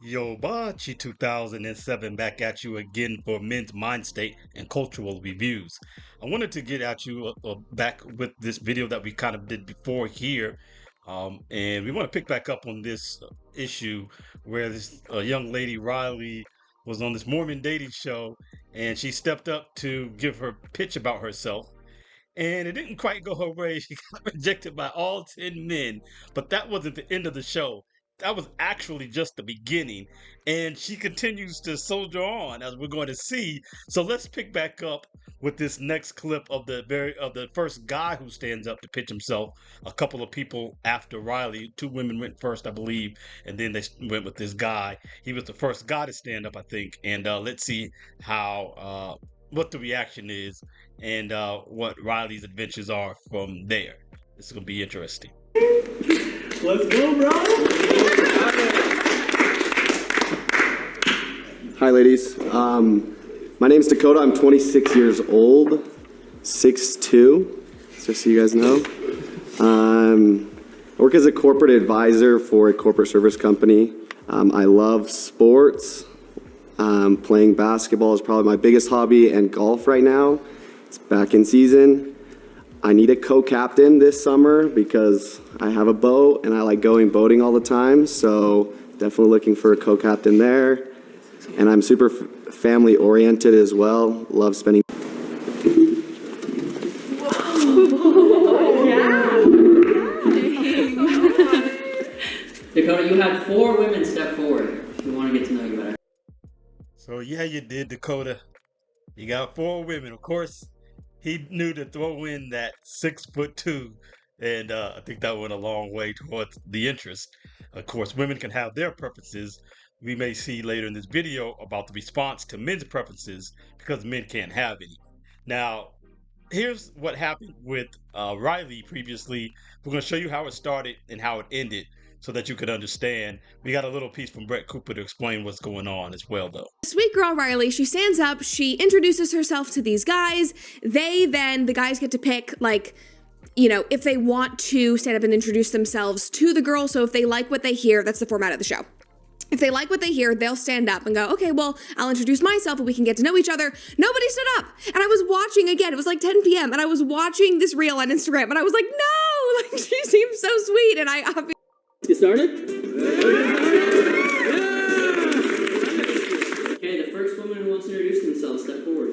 Yo, Bachi 2007 back at you again for men's mind state and cultural reviews. I wanted to get at you back with this video that we kind of did before here. And we want to pick back up on this issue where this young lady, Riley, was on this Mormon dating show and she stepped up to give her pitch about herself and it didn't quite go her way. She got rejected by all 10 men, but that wasn't the end of the show. That was actually just the beginning, and she continues to soldier on as we're going to see. So let's pick back up with this next clip of the first guy who stands up to pitch himself. A couple of people after Riley, two women went first, I believe, and then they went with this guy. He was the first guy to stand up, I think, and let's see how what the reaction is and what Riley's adventures are from there. This is gonna be interesting. Let's go, bro! Hi, ladies. My name's Dakota. I'm 26 years old, 6'2", just so you guys know. I work as a corporate advisor for a corporate service company. I love sports. Playing basketball is probably my biggest hobby, and golf right now. It's back in season. I need a co-captain this summer because I have a boat and I like going boating all the time, so definitely looking for a co-captain there. And I'm super family oriented as well. Love spending. Dakota, you had 4 women step forward. We want to get to know you better. So yeah, you did, Dakota. You got 4 women. Of course, he knew to throw in that 6'2", and I think that went a long way towards the interest. Of course, women can have their preferences. We may see later in this video about the response to men's preferences because men can't have any. Now, here's what happened with Riley previously. We're going to show you how it started and how it ended so that you could understand. We got a little piece from Brett Cooper to explain what's going on as well, though. Sweet girl Riley, she stands up, she introduces herself to these guys. The guys get to pick, like, you know, if they want to stand up and introduce themselves to the girl. So if they like what they hear, that's the format of the show. If they like what they hear, they'll stand up and go, okay, well, I'll introduce myself and we can get to know each other. Nobody stood up. And I was watching again, it was like 10 p.m. and I was watching this reel on Instagram and I was like, no, like she seems so sweet. And I obviously Get started? Okay, the first woman who wants to introduce themselves, step forward.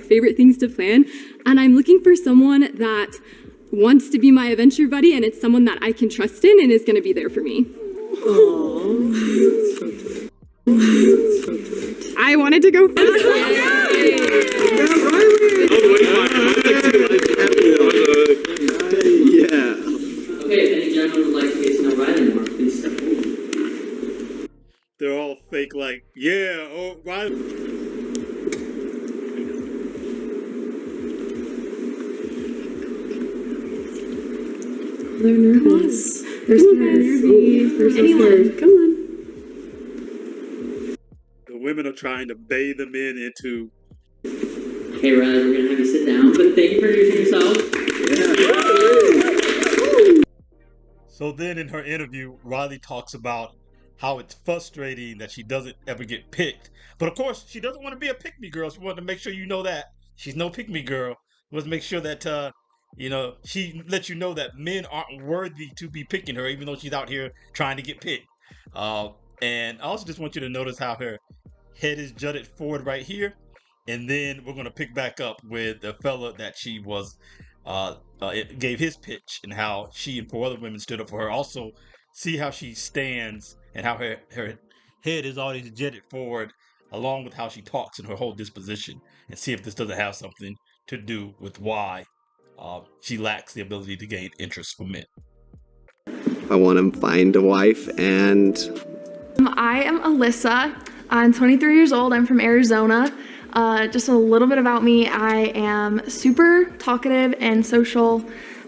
Favorite things to plan, and I'm looking for someone that wants to be my adventure buddy, and it's someone that I can trust in and is going to be there for me. Aww. I wanted to go first. Okay, if any gentleman would like to get to know Riley more, please step forward. They're all fake, like, yeah, oh, Riley. They're nervous. They're nervy. They're so scared. Come on. The women are trying to bait the men into. Hey Riley, we're gonna have you sit down, but thank you for introducing yourself. So then in her interview, Riley talks about how it's frustrating that she doesn't ever get picked. But of course, she doesn't want to be a pick-me girl. She wanted to make sure you know that. She's no pick-me girl. She wants to make sure that, she lets you know that men aren't worthy to be picking her, even though she's out here trying to get picked. And I also just want you to notice how her head is jutted forward right here. And then we're going to pick back up with the fella that she was it gave his pitch and how she and 4 other women stood up for her. Also, see how she stands and how her head is always jetted forward, along with how she talks and her whole disposition, and see if this doesn't have something to do with why she lacks the ability to gain interest from men. I want to find a wife, and I am Alyssa. I'm 23 years old. I'm from Arizona. Just a little bit about me. I am super talkative and social.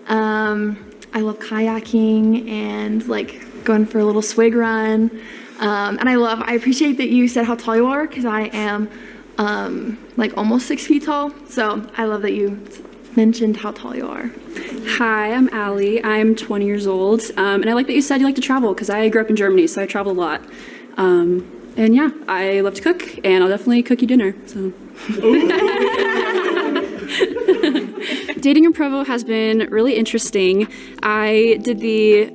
I love kayaking and like going for a little swig run. And I appreciate that you said how tall you are because I am like almost 6 feet tall. So I love that you mentioned how tall you are. Hi, I'm Allie. I'm 20 years old, and I like that you said you like to travel because I grew up in Germany, so I travel a lot. And yeah, I love to cook, and I'll definitely cook you dinner. So. Dating in Provo has been really interesting. I did the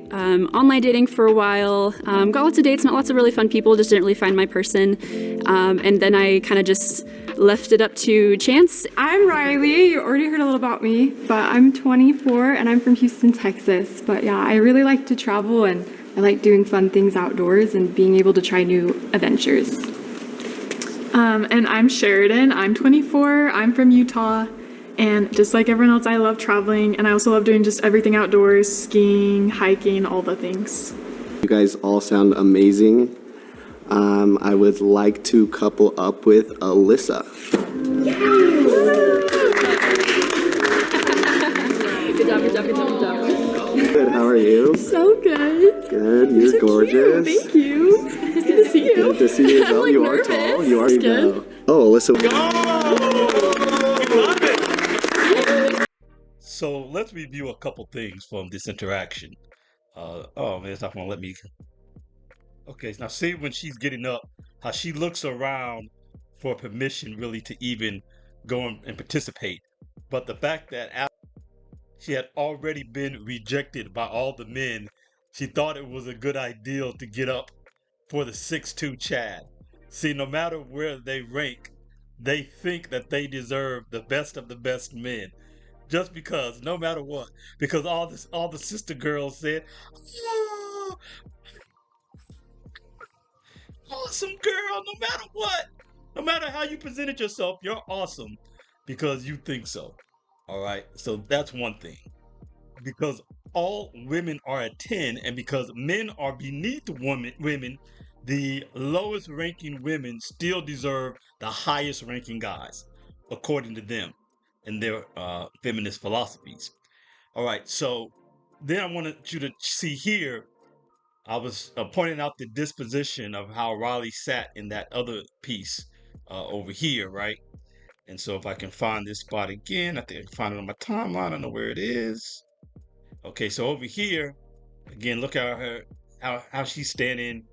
online dating for a while, got lots of dates, met lots of really fun people, just didn't really find my person. And then I kind of just left it up to chance. I'm Riley. You already heard a little about me, but I'm 24 and I'm from Houston, Texas. But yeah, I really like to travel and I like doing fun things outdoors and being able to try new adventures. And I'm Sheridan. I'm 24. I'm from Utah. And just like everyone else, I love traveling. And I also love doing just everything outdoors, skiing, hiking, all the things. You guys all sound amazing. I would like to couple up with Alyssa. Good job, good job, good job, good job. Good, how are you? So good. Good, you're So gorgeous. cute. Thank you. It's good to see you. Good to see you as well. like, You are nervous. tall. You are It's good. Oh, Alyssa. So let's review a couple things from this interaction. Oh man, it's not gonna let me. Okay, now see when she's getting up, how she looks around for permission really to even go and participate. But the fact that after she had already been rejected by all the men, she thought it was a good idea to get up for the 6'2" Chad. See, no matter where they rank, they think that they deserve the best of the best men. Just because, no matter what, because all the sister girls said, "Oh, awesome girl, no matter what, no matter how you presented yourself, you're awesome because you think so." All right, so that's one thing. Because all women are a 10, and because men are beneath women, the lowest ranking women still deserve the highest ranking guys, according to them and their feminist philosophies. All right, so then I wanted you to see here, I was pointing out the disposition of how Riley sat in that other piece over here, right? And so if I can find this spot again, I think I can find it on my timeline. I don't know where it is. Okay, so over here, again, look at her, how she's standing,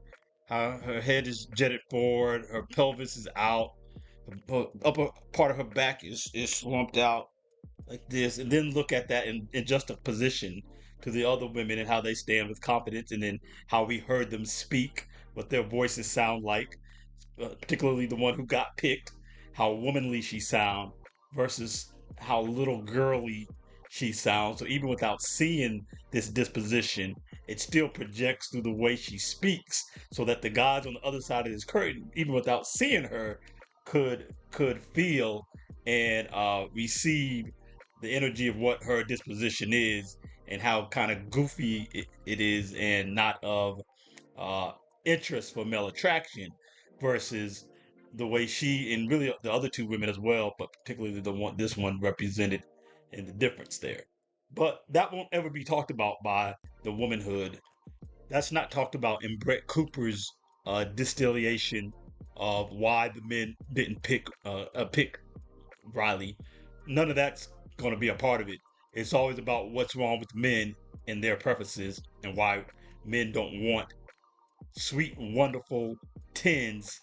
how her head is jetted forward, her pelvis is out, the upper part of her back is slumped out like this, and then look at that in juxtaposition to the other women and how they stand with confidence, and then how we heard them speak, what their voices sound like, particularly the one who got picked, how womanly she sound versus how little girly she sounds. So even without seeing this disposition, it still projects through the way she speaks, so that the guys on the other side of this curtain, even without seeing her, could feel and receive the energy of what her disposition is and how kind of goofy it is and not of uh, interest for male attraction versus the way she and really the other two women as well, but particularly this one represented in the difference there. But that won't ever be talked about by the womanhood. That's not talked about in Brett Cooper's distillation of why the men didn't pick Riley. None of that's going to be a part of it. It's always about what's wrong with men and their preferences and why men don't want sweet, wonderful tens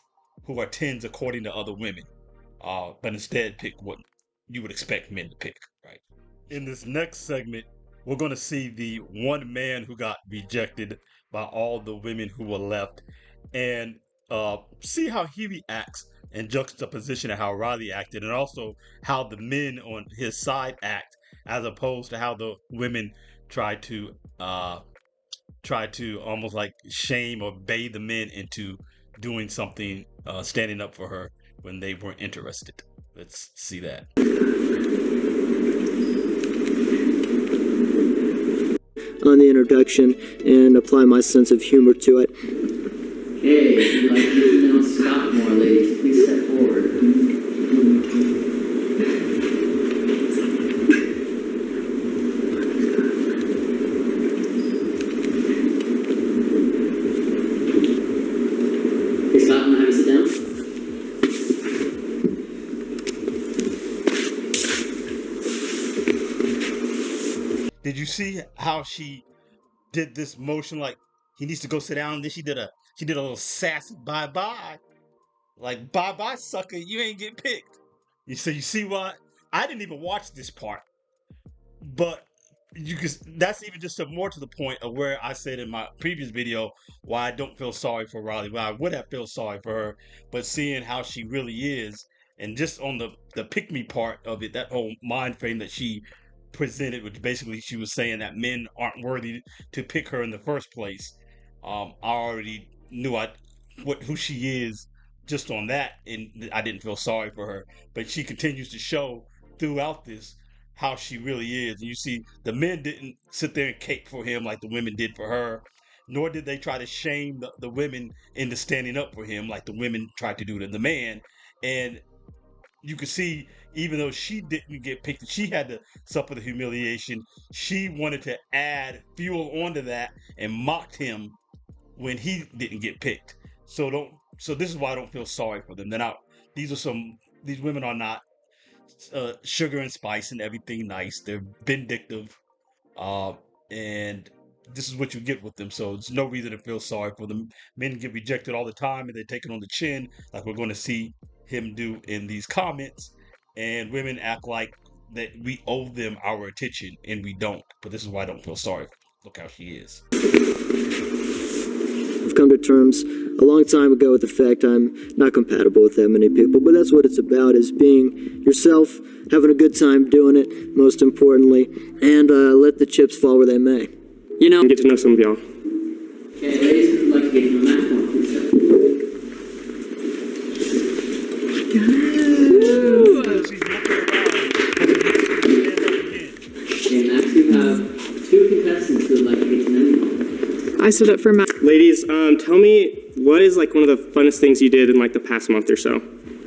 who are tens according to other women, but instead pick what you would expect men to pick, right? In this next segment, we're going to see the one man who got rejected by all the women who were left and see how he reacts in juxtaposition to how Riley acted, and also how the men on his side act as opposed to how the women try to almost like shame or bait the men into doing something, standing up for her when they weren't interested. Let's see that. On the introduction and apply my sense of humor to it. Hey, if you'd like to know Scott more, ladies, please step forward. Hey, Scott, want to have you sit down? you see how she did this motion like he needs to go sit down? And then she did a little sassy bye-bye. Like, bye-bye, sucker, you ain't get picked. You see why? I didn't even watch this part. But you can, that's even just some more to the point of where I said in my previous video why I don't feel sorry for Riley. Well, I would have felt sorry for her, but seeing how she really is, and just on the pick me part of it, that whole mind frame that she presented, which basically she was saying that men aren't worthy to pick her in the first place. I already knew who she is just on that, and I didn't feel sorry for her. But she continues to show throughout this how she really is. And you see, the men didn't sit there and cape for him like the women did for her, nor did they try to shame the women into standing up for him like the women tried to do to the man. And you could see, even though she didn't get picked, she had to suffer the humiliation. She wanted to add fuel onto that and mocked him when he didn't get picked. So this is why I don't feel sorry for them. They're not. These women are not sugar and spice and everything nice. They're vindictive, uh, and this is what you get with them. So there's no reason to feel sorry for them. Men get rejected all the time, and they take it on the chin, like we're going to see him do in these comments. And women act like that we owe them our attention, and we don't. But this is why I don't feel sorry. Look how she is. I've come to terms a long time ago with the fact I'm not compatible with that many people, but that's what it's about, is being yourself, having a good time doing it, most importantly, and let the chips fall where they may. You know, get to know some of y'all. Okay, ladies, would like to get to know Matt more, please. Okay, Max, you have 2 contestants who would like to get to know you. I stood up for Matt. Ladies, tell me, what is like one of the funnest things you did in like the past month or so?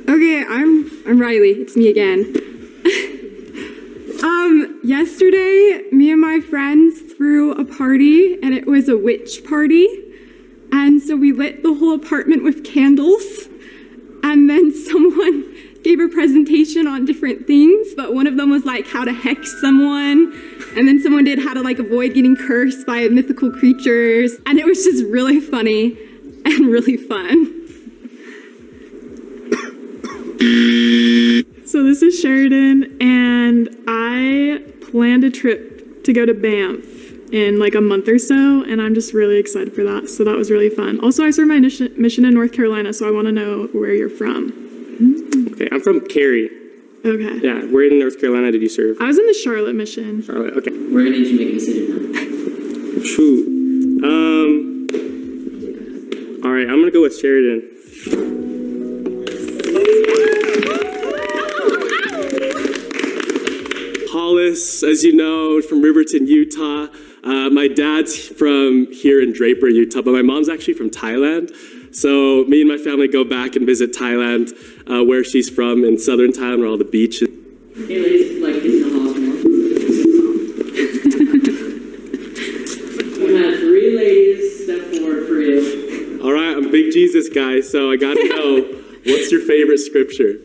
Okay, I'm Riley. It's me again. Yesterday, me and my friends threw a party, and it was a witch party. And so we lit the whole apartment with candles, and then someone gave a presentation on different things, but one of them was like how to hex someone, and then someone did how to like avoid getting cursed by mythical creatures, and it was just really funny and really fun. So this is Sheridan, and I planned a trip to go to Banff in like a month or so, and I'm just really excited for that. So that was really fun. Also, I served my mission in North Carolina, so I want to know where you're from. Okay, I'm from Cary. Okay. Yeah, where in North Carolina did you serve? I was in the Charlotte mission. Charlotte, okay. We're gonna need you to make a decision now. Shoot. All right, I'm gonna go with Sheridan. Hollis, as you know, from Riverton, Utah. My dad's from here in Draper, Utah, but my mom's actually from Thailand. So me and my family go back and visit Thailand, where she's from, in southern Thailand, where all the beaches. Okay, ladies, would like to get to know Hollis more, please. We have 3 ladies step forward for you. All right, I'm Big Jesus guy, so I gotta know, what's your favorite scripture?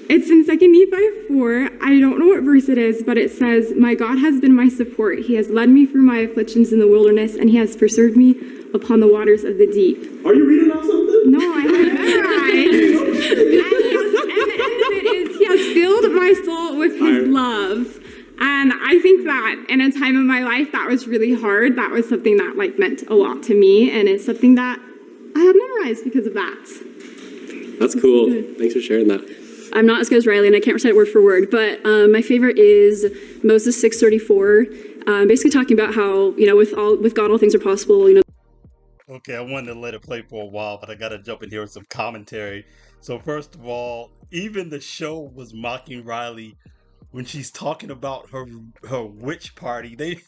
It's in 2 Nephi 4. I don't know what verse it is, but it says, "My God has been my support. He has led me through my afflictions in the wilderness, and he has preserved me upon the waters of the deep." Are you reading off something? No, I haven't memorized. And the end of it is, he has filled my soul with his love. And I think that in a time of my life that was really hard, that was something that like meant a lot to me, and it's something that I have memorized because of that. That's cool. Thanks for sharing that. I'm not as good as Riley, and I can't recite it word for word, but my favorite is Moses 6:34, basically talking about how, you know, with God all things are possible, you know. Okay, I wanted to let it play for a while, but I gotta jump in here with some commentary. So first of all, even the show was mocking Riley when she's talking about her witch party. The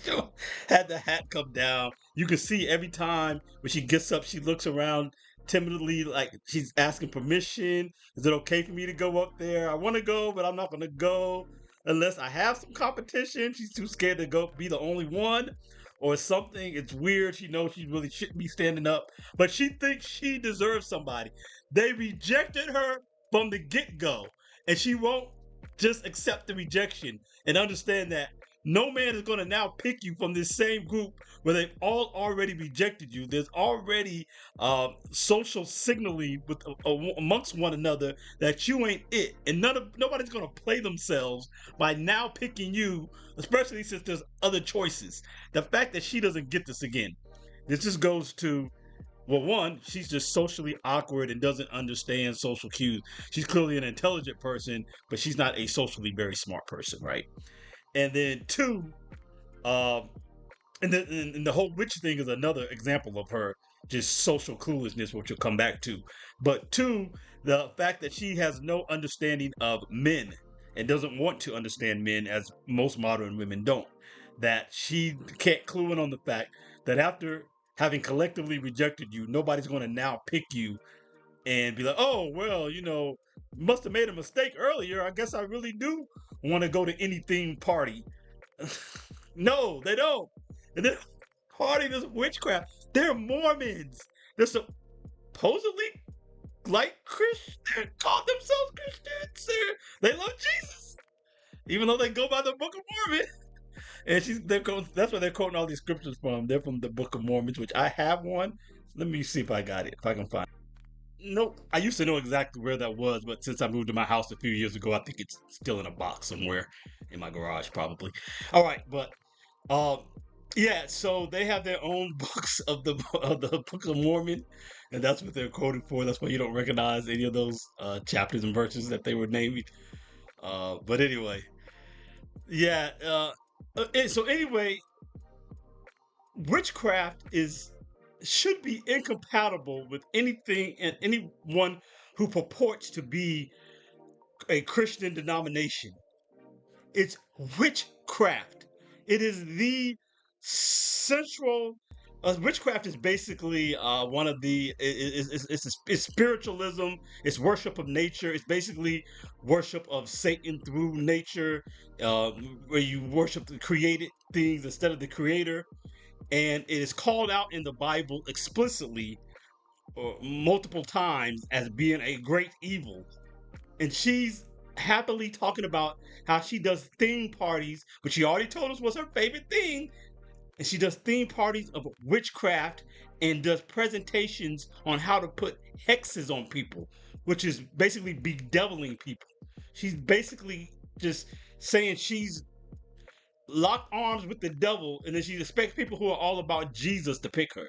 show had the hat come down. You can see every time when she gets up, she looks around timidly, like she's asking permission. Is it okay for me to go up there? I want to go, but I'm not going to go unless I have some competition. She's too scared to go be the only one or something. It's weird. She knows she really shouldn't be standing up, but she thinks she deserves somebody. They rejected her from the get-go, and she won't just accept the rejection and understand that No man is going to now pick you from this same group where they've all already rejected you. There's already social signaling with amongst one another that you ain't it, and nobody's going to play themselves by now picking you, especially since there's other choices. The fact that she doesn't get this again, this just goes to, well, one, she's just socially awkward and doesn't understand social cues. She's clearly an intelligent person, but she's not a socially very smart person, right? And then two, um, and the whole witch thing is another example of her just social cluelessness, which we'll come back to. But two, the fact that she has no understanding of men and doesn't want to understand men, as most modern women don't. That she can't clue in on the fact that after having collectively rejected you, nobody's going to now pick you and be like, oh, well, must have made a mistake earlier. I guess I really do want to go to any themed party. No, they don't. And then party this witchcraft. They're Mormons. They're supposedly like Christians. They call themselves Christians. They love Jesus, even though they go by the Book of Mormon. And that's where they're quoting all these scriptures from. They're from the Book of Mormons, which I have one. Let me see if I got it, if I can find it. Nope. I used to know exactly where that was, but since I moved to my house a few years ago, I think it's still in a box somewhere in my garage, probably. All right, but yeah. So they have their own books of the Book of Mormon, and that's what they're quoted for. That's why you don't recognize any of those chapters and verses that they were naming. But anyway, yeah. So anyway, witchcraft should be incompatible with anything and anyone who purports to be a Christian denomination. It's witchcraft. It is the central. Witchcraft is basically one of the. It's spiritualism. It's worship of nature. It's basically worship of Satan through nature, where you worship the created things instead of the creator. And it is called out in the Bible explicitly multiple times as being a great evil. And she's happily talking about how she does theme parties, which she already told us was her favorite thing. And she does theme parties of witchcraft and does presentations on how to put hexes on people, which is basically bedeviling people. She's basically just saying she's locked arms with the devil, and then she expects people who are all about Jesus to pick her.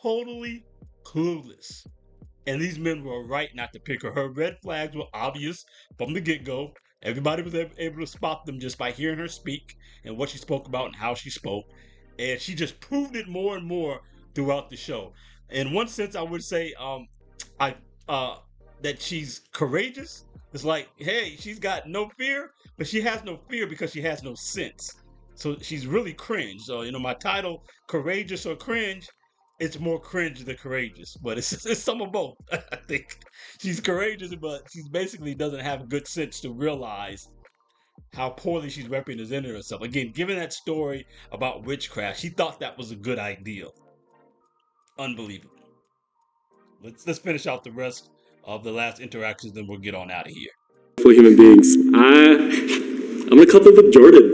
Totally clueless. And these men were right not to pick her. Her red flags were obvious from the get-go. Everybody was able to spot them just by hearing her speak and what she spoke about and how she spoke. And she just proved it more and more throughout the show. In one sense, I would say that she's courageous. It's like, hey, she's got no fear, but she has no fear because she has no sense. So she's really cringe. So, my title, Courageous or Cringe, it's more cringe than courageous, but it's some of both. I think she's courageous, but she basically doesn't have good sense to realize how poorly she's representing herself. Again, given that story about witchcraft, she thought that was a good idea. Unbelievable. Let's finish out the rest of the last interactions, then we'll get on out of here. For human beings, I'm gonna couple with Jordan.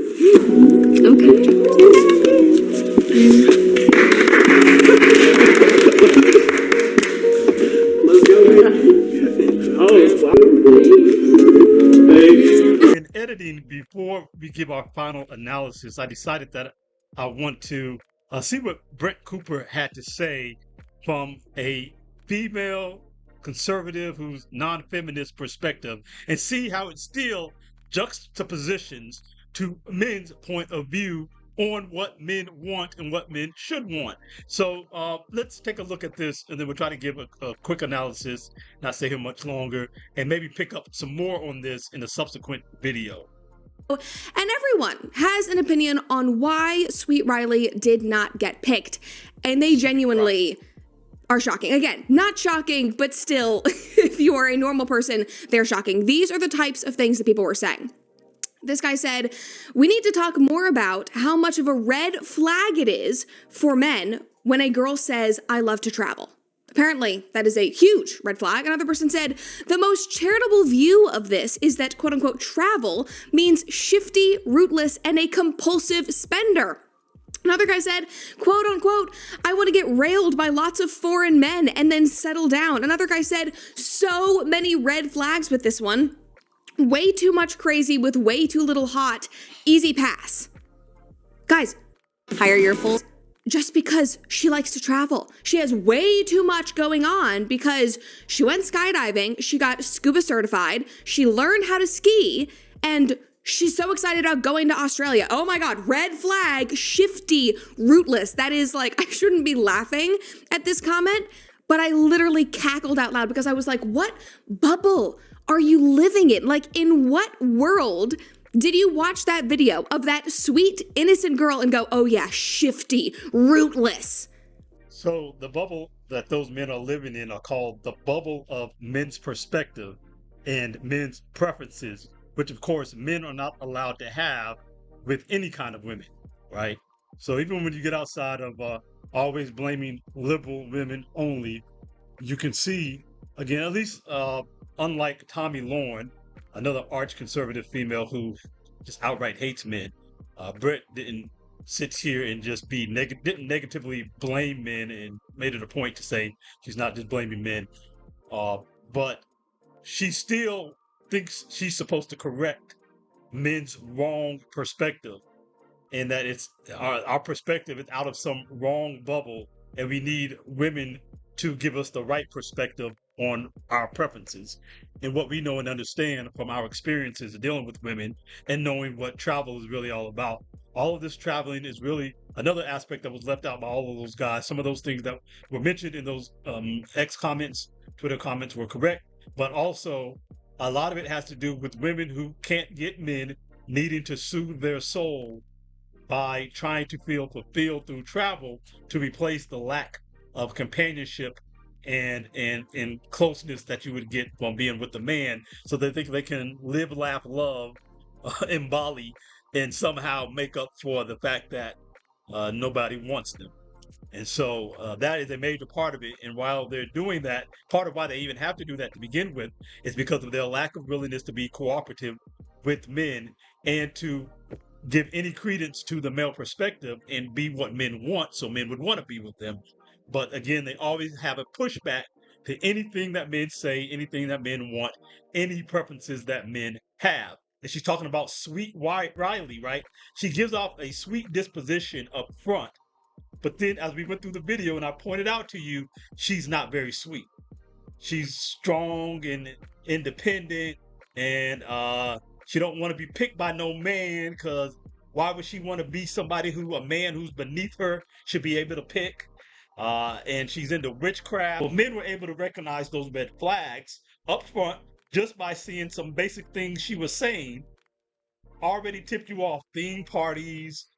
In editing, before we give our final analysis, I decided that I want to see what Brent Cooper had to say from a female conservative who's non-feminist perspective, and see how it still juxtapositions to men's point of view on what men want and what men should want. So let's take a look at this, and then we'll try to give a quick analysis, not stay here much longer, and maybe pick up some more on this in a subsequent video. And everyone has an opinion on why Sweet Riley did not get picked, and they genuinely are shocking. Again, not shocking, but still, if you are a normal person, they're shocking. These are the types of things that people were saying. This guy said, we need to talk more about how much of a red flag it is for men when a girl says, I love to travel. Apparently, that is a huge red flag. Another person said, the most charitable view of this is that quote unquote travel means shifty, rootless, and a compulsive spender. Another guy said, quote unquote, I want to get railed by lots of foreign men and then settle down. Another guy said, so many red flags with this one. Way too much crazy with way too little hot. Easy pass. Guys, hire your full just because she likes to travel. She has way too much going on because she went skydiving, she got scuba certified, she learned how to ski, and she's so excited about going to Australia. Oh my God, red flag, shifty, rootless. That is like, I shouldn't be laughing at this comment, but I literally cackled out loud because I was like, what bubble are you living in? Like, in what world did you watch that video of that sweet, innocent girl and go, oh yeah, shifty, rootless? So the bubble that those men are living in are called the bubble of men's perspective and men's preferences, which of course men are not allowed to have with any kind of women, right? So even when you get outside of always blaming liberal women only, you can see, again, at least unlike Tommy Lauren, another arch conservative female who just outright hates men, Brett didn't sit here and just be didn't negatively blame men and made it a point to say she's not just blaming men, but she still thinks she's supposed to correct men's wrong perspective, and that it's our perspective is out of some wrong bubble, and we need women to give us the right perspective on our preferences and what we know and understand from our experiences of dealing with women and knowing what travel is really all about. All of this traveling is really another aspect that was left out by all of those guys. Some of those things that were mentioned in those X comments, Twitter comments were correct, but also a lot of it has to do with women who can't get men needing to soothe their soul by trying to feel fulfilled through travel to replace the lack of companionship and closeness that you would get from being with the man, so they think they can live, laugh, love in Bali and somehow make up for the fact that nobody wants them. And so that is a major part of it. And while they're doing that, part of why they even have to do that to begin with is because of their lack of willingness to be cooperative with men and to give any credence to the male perspective and be what men want, so men would want to be with them. But again, they always have a pushback to anything that men say, anything that men want, any preferences that men have. And she's talking about sweet Riley, right? She gives off a sweet disposition up front. But then as we went through the video and I pointed out to you, she's not very sweet. She's strong and independent, and she don't want to be picked by no man, because why would she want to be somebody who a man who's beneath her should be able to pick? And she's into witchcraft. Well, men were able to recognize those red flags up front just by seeing some basic things she was saying. Already tipped you off. Theme parties,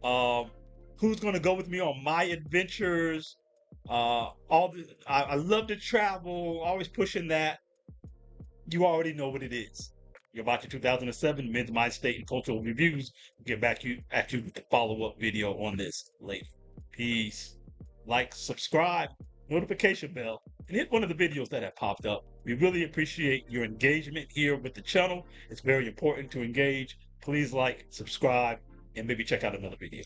who's going to go with me on my adventures, I love to travel, always pushing that. You already know what it is. You're watching 2007 Men's Mind State and Cultural Reviews. We'll get back at you with the follow-up video on this later. Peace. Like, subscribe, notification bell, and hit one of the videos that have popped up. We really appreciate your engagement here with the channel. It's very important to engage. Please like, subscribe, and maybe check out another video.